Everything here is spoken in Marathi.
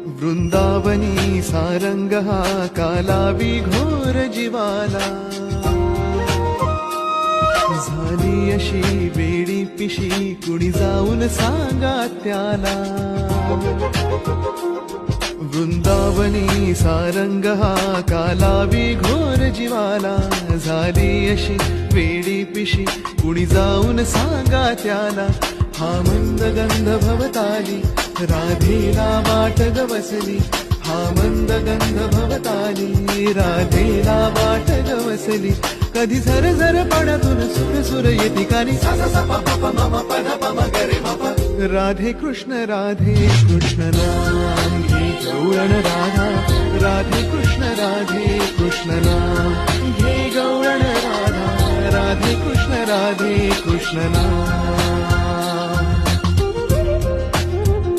वृंदावनी सारंग हा कालावी घोर जीवाला झाली अशी वेडी पिशी कुणी जाऊन सांगा त्याला वृंदावनी सारंग हा कालावी घोर जीवाला झाली अशी वेडी पिशी कुणी जाऊन सांगा त्याला हा मंद गंध भवताली राधेला वाट गवसली हा मंद गंध भवताली राधेला वाट गवसली कधी झर झर पाण्यातून सुर सुर येती कानी सा सा सा पा पा मा पा धा पा मा ग रे मा पा राधे कृष्ण नाम घे गौरण राधा राधे कृष्ण नाम घे गौरण राधा राधे कृष्ण नाम